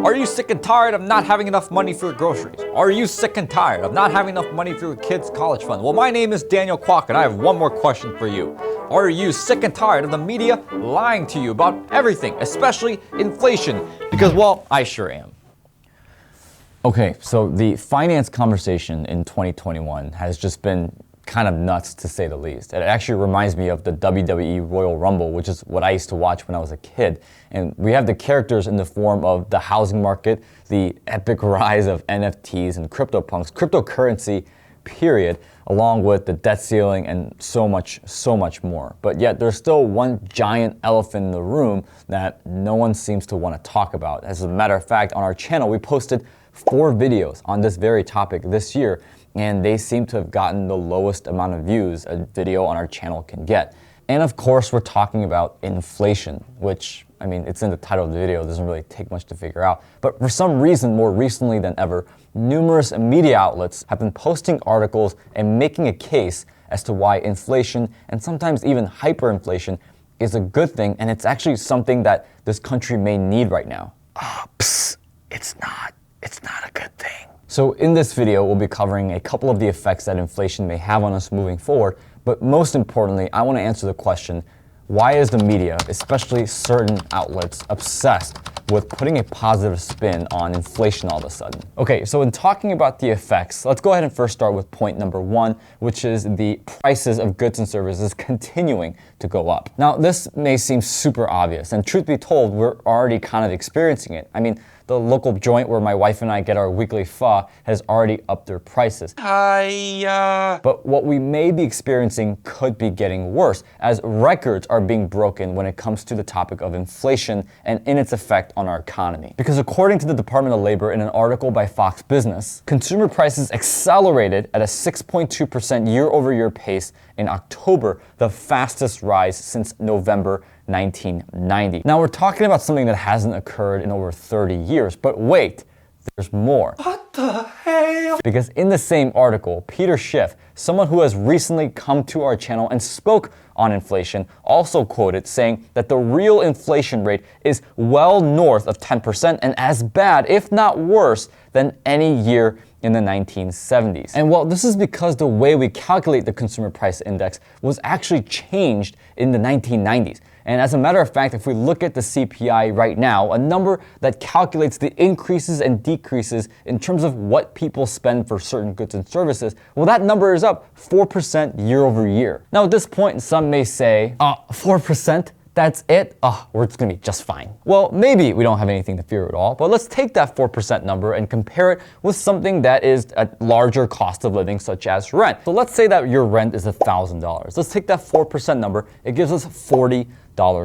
Are you sick and tired of not having enough money for your groceries? Are you sick and tired of not having enough money for your kids' college fund? Well, my name is Daniel Kwok, and I have one more question for you. Are you sick and tired of the media lying to you about everything, especially inflation? Because, well, I sure am. Okay, so the finance conversation in 2021 has just been kind of nuts, to say the least. It actually reminds me of the WWE Royal Rumble, which is what I used to watch when I was a kid. And we have the characters in the form of the housing market, the epic rise of NFTs and CryptoPunks, cryptocurrency, period, along with the debt ceiling and so much more. But yet there's still one giant elephant in the room that no one seems to want to talk about. As a matter of fact, on our channel, we posted 4 videos on this very topic this year, and they seem to have gotten the lowest amount of views a video on our channel can get. And of course, we're talking about inflation, which, I mean, it's in the title of the video, it doesn't really take much to figure out. But for some reason, more recently than ever, numerous media outlets have been posting articles and making a case as to why inflation, and sometimes even hyperinflation, is a good thing, and it's actually something that this country may need right now. It's not a good thing. So in this video, we'll be covering a couple of the effects that inflation may have on us moving forward, but most importantly, I want to answer the question, why is the media, especially certain outlets, obsessed with putting a positive spin on inflation all of a sudden? Okay, so in talking about the effects, let's go ahead and first start with point number 1, which is the prices of goods and services continuing to go up. Now, this may seem super obvious, and truth be told, we're already kind of experiencing it. I mean, the local joint where my wife and I get our weekly pho has already upped their prices. But what we may be experiencing could be getting worse, as records are being broken when it comes to the topic of inflation and in its effect on our economy. Because according to the Department of Labor in an article by Fox Business, consumer prices accelerated at a 6.2% year-over-year pace in October, the fastest rise since November 1990. Now we're talking about something that hasn't occurred in over 30 years, but wait, there's more. What the hell? Because in the same article, Peter Schiff, someone who has recently come to our channel and spoke on inflation, also quoted saying that the real inflation rate is well north of 10% and as bad, if not worse, than any year in the 1970s. And well, this is because the way we calculate the consumer price index was actually changed in the 1990s. And as a matter of fact, if we look at the CPI right now, a number that calculates the increases and decreases in terms of what people spend for certain goods and services, well, that number is up 4% year over year. Now at this point, some may say, 4%? That's it? We're just gonna be just fine. Well, maybe we don't have anything to fear at all, but let's take that 4% number and compare it with something that is a larger cost of living, such as rent. So let's say that your rent is $1,000. Let's take that 4% number. It gives us $40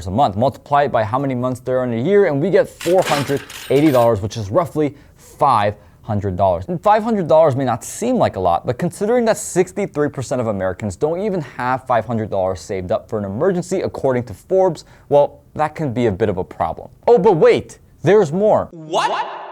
a month. Multiply it by how many months there are in a year, and we get $480, which is roughly $500. And $500 may not seem like a lot, but considering that 63% of Americans don't even have $500 saved up for an emergency, according to Forbes, well, that can be a bit of a problem. Oh, but wait, there's more. What?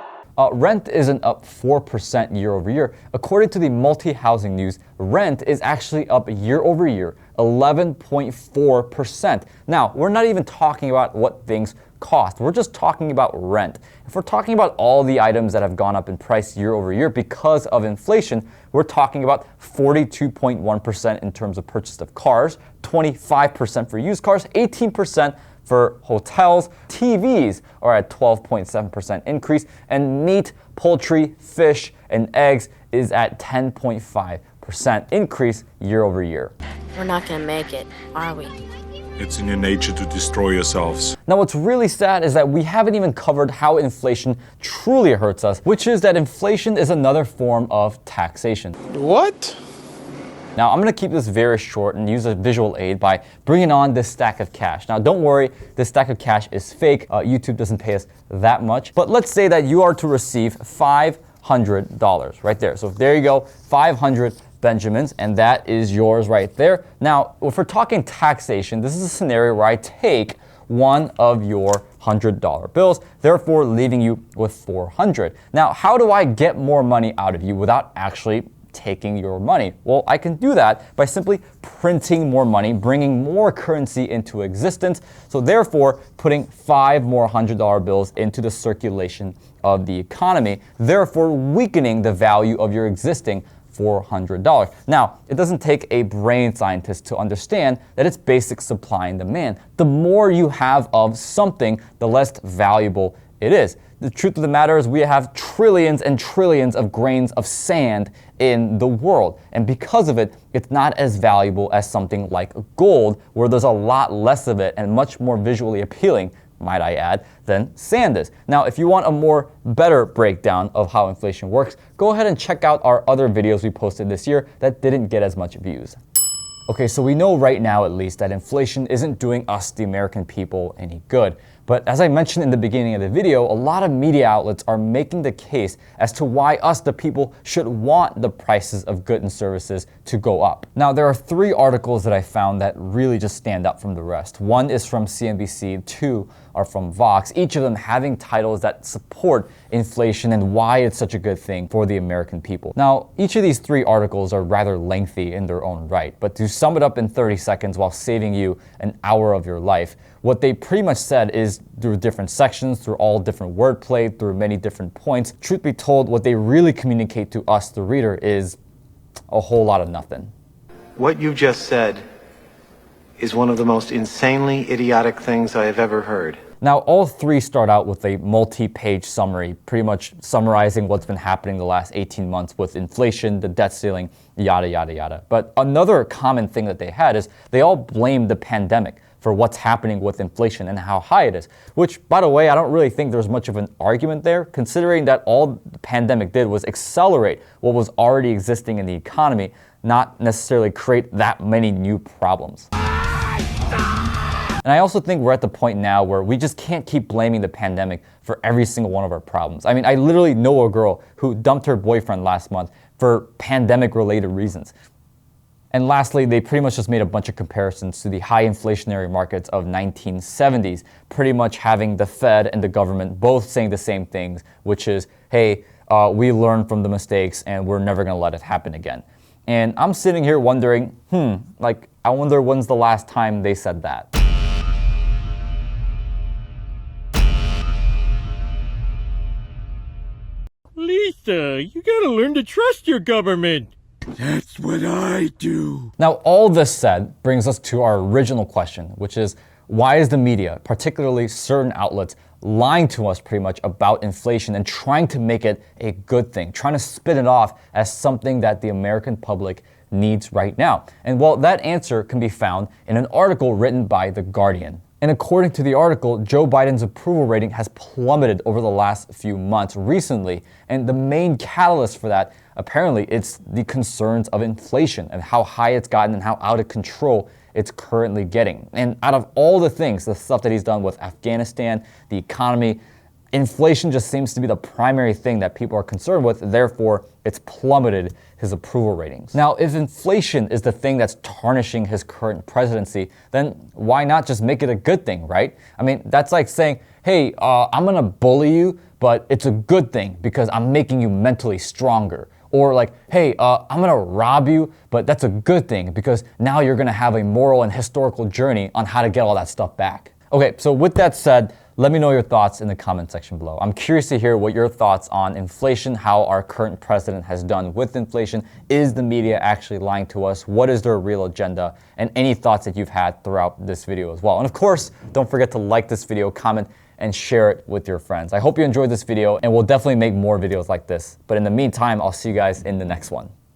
Rent isn't up 4% year over year. According to the Multi-Housing News, rent is actually up year over year, 11.4%. Now, we're not even talking about what things cost. We're just talking about rent. If we're talking about all the items that have gone up in price year over year because of inflation, we're talking about 42.1% in terms of purchase of cars, 25% for used cars, 18% for hotels. TVs are at 12.7% increase, and meat, poultry, fish, and eggs is at 10.5% increase year over year. We're not gonna make it, are we? It's in your nature to destroy yourselves. Now what's really sad is that we haven't even covered how inflation truly hurts us, which is that inflation is another form of taxation. What? Now I'm gonna keep this very short and use a visual aid by bringing on this stack of cash. Now don't worry, this stack of cash is fake. YouTube doesn't pay us that much. But let's say that you are to receive $500 right there. So there you go, 500 Benjamins, and that is yours right there. Now, if we're talking taxation, this is a scenario where I take one of your $100 bills, therefore leaving you with 400. Now, how do I get more money out of you without actually taking your money? Well, I can do that by simply printing more money, bringing more currency into existence, so therefore putting 5 more $100 bills into the circulation of the economy, therefore weakening the value of your existing $400. Now, it doesn't take a brain scientist to understand that it's basic supply and demand. The more you have of something, the less valuable it is. The truth of the matter is we have trillions and trillions of grains of sand in the world. And because of it, it's not as valuable as something like gold, where there's a lot less of it and much more visually appealing, might I add, than sand is. Now, if you want a better breakdown of how inflation works, go ahead and check out our other videos we posted this year that didn't get as much views. Okay, so we know right now at least that inflation isn't doing us, the American people, any good. But as I mentioned in the beginning of the video, a lot of media outlets are making the case as to why us, the people, should want the prices of goods and services to go up. Now, there are 3 articles that I found that really just stand out from the rest. One is from CNBC, 2 are from Vox, each of them having titles that support inflation and why it's such a good thing for the American people. Now, each of these 3 articles are rather lengthy in their own right, but to sum it up in 30 seconds while saving you an hour of your life, what they pretty much said is, through different sections, through all different wordplay, through many different points, truth be told, what they really communicate to us, the reader, is a whole lot of nothing. What you just said is one of the most insanely idiotic things I have ever heard. Now, all 3 start out with a multi-page summary, pretty much summarizing what's been happening the last 18 months with inflation, the debt ceiling, yada, yada, yada. But another common thing that they had is they all blamed the pandemic for what's happening with inflation and how high it is, which, by the way, I don't really think there's much of an argument there, considering that all the pandemic did was accelerate what was already existing in the economy, not necessarily create that many new problems. And I also think we're at the point now where we just can't keep blaming the pandemic for every single one of our problems. I mean, I literally know a girl who dumped her boyfriend last month for pandemic-related reasons. And lastly, they pretty much just made a bunch of comparisons to the high inflationary markets of 1970s, pretty much having the Fed and the government both saying the same things, which is, hey, we learned from the mistakes and we're never gonna let it happen again. And I'm sitting here wondering, I wonder when's the last time they said that? Lisa, you gotta learn to trust your government. That's what I do. Now, all this said brings us to our original question, which is, why is the media, particularly certain outlets, lying to us pretty much about inflation and trying to make it a good thing, trying to spin it off as something that the American public needs right now? And well, that answer can be found in an article written by The Guardian. And according to the article, Joe Biden's approval rating has plummeted over the last few months recently. And the main catalyst for that, apparently, it's the concerns of inflation and how high it's gotten and how out of control it's currently getting. And out of all the things, the stuff that he's done with Afghanistan, the economy, inflation just seems to be the primary thing that people are concerned with. Therefore, it's plummeted his approval ratings. Now, if inflation is the thing that's tarnishing his current presidency, then why not just make it a good thing, right? I mean, that's like saying, hey, I'm gonna bully you, but it's a good thing because I'm making you mentally stronger. Or like, hey, I'm gonna rob you, but that's a good thing because now you're gonna have a moral and historical journey on how to get all that stuff back. Okay, so with that said, let me know your thoughts in the comment section below. I'm curious to hear what your thoughts on inflation, how our current president has done with inflation. Is the media actually lying to us? What is their real agenda? And any thoughts that you've had throughout this video as well. And of course, don't forget to like this video, comment, and share it with your friends. I hope you enjoyed this video, and we'll definitely make more videos like this. But in the meantime, I'll see you guys in the next one.